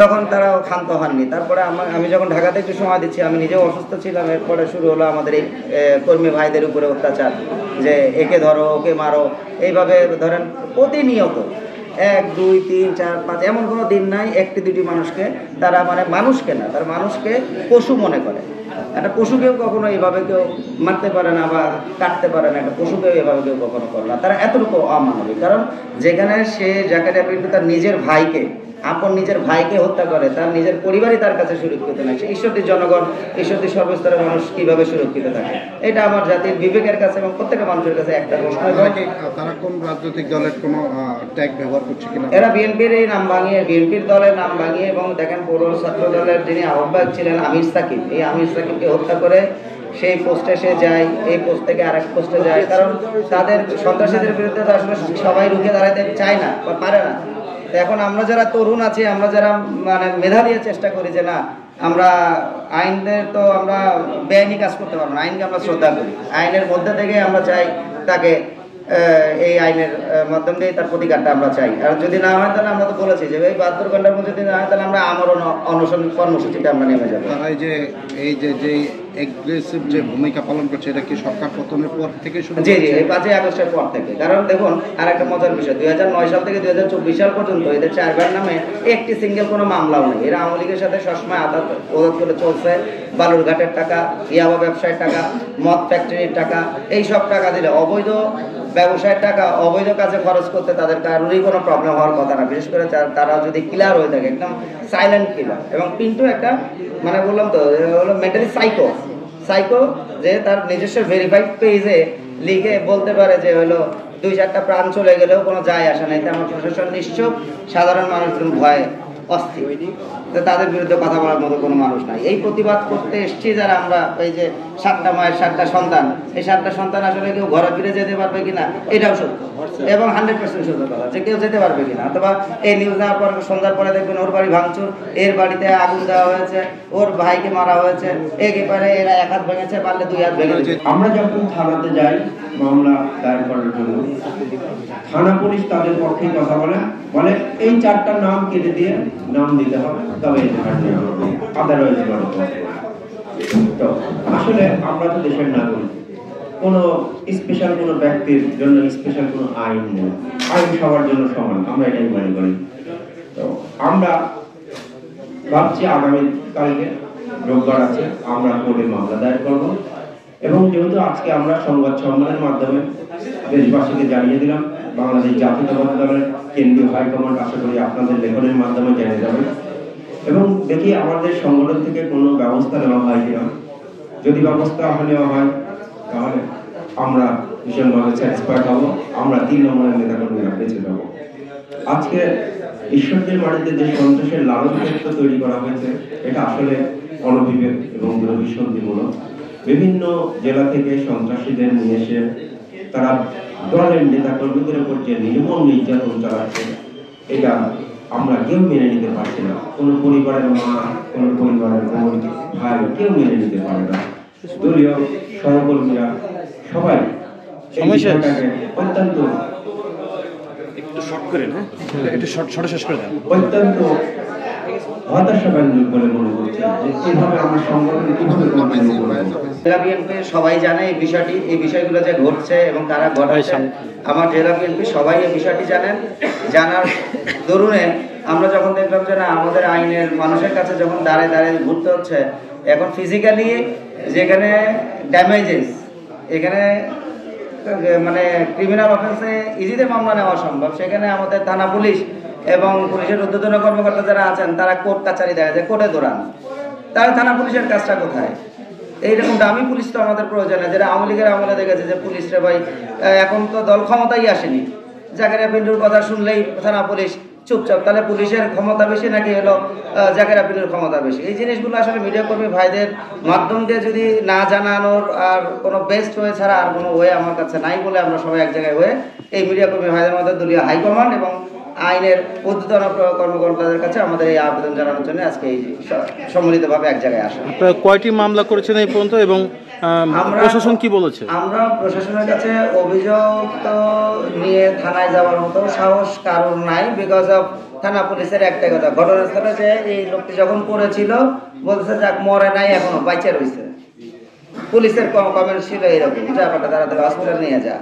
তখন তারাও ক্ষান্ত হননি। তারপরে আমি যখন ঢাকাতে একটু সময় দিচ্ছি, আমি নিজেও অসুস্থ ছিলাম, এরপরে শুরু হলো আমাদের এই কর্মী ভাইদের উপরে অত্যাচার, যে একে ধরো ওকে মারো, এইভাবে ধরেন প্রতিনিয়ত 1 2 3 4 5 এমন কোনো দিন নাই একটি দুটি মানুষকে তারা মানে মানুষকে না, তারা মানুষকে পশু মনে করে। একটা পশুকেও কখনো এইভাবে কেউ মারতে পারে না বা কাটতে পারে না, একটা পশুকেও এভাবে কেউ কখনো করে না। তারা এতটুকু অমানবিক। কারণ যেখানে সে জাকারিয়া পিন্টু তার নিজের ভাইকে, আপন নিজের ভাইকে হত্যা করে, তার নিজের পরিবারই তার কাছে সুরক্ষিত নাই, সে ঈশ্বরদীর জনগণ, ঈশ্বরদীর সর্বস্তরের মানুষ কিভাবে সুরক্ষিত থাকে? এটা আমার জাতির বিবেকের কাছে এবং প্রত্যেকটা মানুষের কাছে একটা প্রশ্ন। তারা কোন রাজনৈতিক দলের কোনো ট্যাগ ব্যবহার করছে কিনা? এরা বিএনপির এই নাম ভাঙিয়ে, বিএনপির দলের নাম ভাঙিয়ে, এবং দেখেন পৌর ছাত্র দলের যিনি আহ্বায়ক ছিলেন আমির সাকিব, এই আমির সাকিবকে হত্যা করে সেই পোস্টে সে যায়, এই পোস্ট থেকে আরেক পোস্টে যায়। কারণ তাদের সন্ত্রাসীদের বিরুদ্ধে তো আসলে সবাই রুখে দাঁড়াতে চায় না বা পারে না। এখন আমরা যারা তরুণ আছি, আমরা যারা মানে মেধা দিয়ে চেষ্টা করি যে না, আমরা আইনের তো আমরা বেআইনি কাজ করতে পারবো না, আইনকে আমরা শ্রদ্ধা করি, আইনের মধ্যে থেকে আমরা চাই তাকে এই আইনের মাধ্যম দিয়ে তার প্রতিকারটা আমরা চাই। আর যদি না হয় তাহলে আমরা তো বলেছি যে এই 72 ঘন্টার মধ্যে যদি না হয় তাহলে আমরা আমরণ অনশন কর্মসূচিতে আমরা নেমে যাবো। যে এগ্রেসিভ যে ভূমিকা পালন করছে, এটা কি সরকার পতনের পর থেকে শুরু? জি জি, এই 5ই আগস্টের পর থেকে। কারণ দেখুন আর একটা মজার বিষয়, 2009 সাল থেকে 2024 সাল পর্যন্ত এদের 4 ভাইয়ের নামে একটি সিঙ্গেল কোনো মামলাও নেই। এরা আওয়ামী লীগের সাথে সবসময় আদাত করে চলছে। বালুরঘাটের টাকা, ইয়াবা ব্যবসায়ের টাকা, মদ ফ্যাক্টরির টাকা, এই সব টাকা দিলে অবৈধ ব্যবসায়ের টাকা অবৈধ কাজে খরচ করতে তাদের কারোরই কোনো প্রবলেম হওয়ার কথা না। বিশেষ করে তারা যদি কিলার হয়ে থাকে, একদম সাইলেন্ট কিলার। এবং পিন্টু একটা মানে বললাম তো হলো মেন্টালি সাইকো, যে তার নিজস্ব ভেরিফাইড পেজে লিখে বলতে পারে যে হলো 2-4টা প্রাণ চলে গেলেও কোনো যায় আসে না, এতে আমার প্রশাসন নিশ্চুপ, সাধারণ মানুষজন ভয়ে অস্থির, তাদের বিরুদ্ধে কথা বলার মতো কোনো মানুষ নাই। এই প্রতিবাদ করতে এসছি যারা আমরা, এই যে 7টা মায়ের 7টা সন্তান, এই 7টা সন্তান আসলে কেউ ঘরে ফিরে যেতে পারবে কিনা এটাও সত্য, এবং 100% সত্য কথা যে কেউ যেতে পারবে কিনা। অথবা এই নিউজ দেওয়ার পর সন্ধ্যার পরে দেখবেন ওর বাড়ি ভাঙচুর, এর বাড়িতে আগুন দেওয়া হয়েছে, ওর ভাইকে মারা হয়েছে, একেবারে এরা 1 হাত ভেঙেছে, পারলে 2 হাত ভেঙেছে। আমরা যখন থানাতে যাই মামলা দায়ের করার জন্য, থানা পুলিশ তাদের পক্ষে কথা বলে এই 4টা নাম কেটে দিয়ে নাম দিতে হবে, তবে আদারওয়াইজ তো আসলে আমরা তো দেশের নাগরিক, কোনো স্পেশাল কোনো ব্যক্তির জন্য স্পেশাল কোনো আইন নেই, আইন সবার জন্য সমান, আমরা এটাই মনে করি। তো আমরা ভাবছি আগামী কালকে রোববার আছে, আমরা কোর্টে মামলা দায়ের করব, এবং যেহেতু আজকে আমরা সংবাদ সম্মেলনের মাধ্যমে দেশবাসীকে জানিয়ে দিলাম, বাংলাদেশ জাতীয়তাবাদী দলের কেন্দ্রীয় হাইকমান্ড আশা করি আপনাদের লেখনের মাধ্যমে জেনে যাবে, এবং দেখি আমাদের সংগঠন থেকে কোনো ব্যবস্থা নেওয়া হয় কিনা। যদি ব্যবস্থা নেওয়া হয় তাহলে আমরা ভীষণভাবে স্যাটিসফাইড হব, আমরা 3 নম্বরের নেতাকর্মীরা বেঁচে যাব। আজকে ঈশ্বরদের মাটিতে যে সন্ত্রাসের লালন ক্ষেত্র তৈরি করা হয়েছে, এটা আসলে অনভিবেক এবং দুরভিসন্ধিমূলক। বিভিন্ন জেলা থেকে সন্ত্রাসীদের নিয়ে এসে তারা দলের নেতাকর্মীদের উপর যে নির্মম নির্যাতন চালাচ্ছে, এটা আমরা কেউ মেনে নিতে পারছি না। কোনো পরিবারের মা, কোনো পরিবারের বোন, ভাই কেউ মেনে নিতে পারে না। দলীয় সহকর্মীরা সবাই অত্যন্ত অত্যন্ত হতাশাব্যঞ্জক বলে মনে করছে যে কিভাবে আমার সংগঠন জেলা বিএনপি সবাই জানে এই বিষয়টি, এই বিষয়গুলো যে ঘটছে এবং তারা ঘটাচ্ছে, আমার জেলা বিএনপি সবাই এই বিষয়টি জানেন। জানার দরুনে আমরা যখন দেখলাম যে না, আমাদের আইনের মানুষের কাছে যখন দাঁড়িয়ে দাঁড়িয়ে ঘুরতে হচ্ছে, এখন ফিজিক্যালি যেখানে ড্যামেজেস, এখানে মানে ক্রিমিনাল অফেন্সে ইজিতে মামলা নেওয়া সম্ভব, সেখানে আমাদের থানা পুলিশ এবং পুলিশের ঊর্ধ্বতন কর্মকর্তা যারা আছেন তারা কোর্ট কাছারি দেখা যায়, কোর্টে দৌড়ান। তাহলে থানা পুলিশের কাজটা কোথায়? এইরকম দামি পুলিশ তো আমাদের প্রয়োজন, যেটা আওয়ামী লীগের আমলে দেখেছে যে পুলিশরা ভাই এখন তো দল ক্ষমতাই আসেনি, জাকারিয়া পিন্টুর কথা শুনলেই থানা পুলিশ চুপচাপ। তাহলে পুলিশের ক্ষমতা বেশি নাকি হলো জাকারিয়া পিন্টুর ক্ষমতা বেশি? এই জিনিসগুলো আসলে মিডিয়া কর্মী ভাইদের মাধ্যম দিয়ে যদি না জানানোর আর কোনো বেস্ট ওয়ে ছাড়া আর কোনো ওয়ে আমার কাছে নাই বলে আমরা সবাই এক জায়গায় হয়ে এই মিডিয়া কর্মী ভাইদের মধ্যে দলীয় হাইকমান্ড এবং আইনের ঊর্ধ্বতন কর্মকর্তাদের কাছে আমাদের এই আবেদন জানানোর জন্য আজকে এই সম্মিলিতভাবে এক জায়গায় আসা। কয়টি মামলা করেছেন এই পর্যন্ত এবং প্রশাসন কি বলেছে? আমরা প্রশাসনের কাছে অভিযোগ নিয়ে থানায় যাওয়ার মতো সাহস কারণ নাই, বিকজ অফ থানা পুলিশের একটাই কথা, ঘটনাস্থলে যে এই লোকটি যখন পড়েছিল বলছে যাক মরে নাই, এখনো বাইচা রয়েছে। পুলিশের কমেন্ট ছিল এরকম, ব্যাপারটা তাড়াতাড়ি হসপিটাল নিয়ে যা।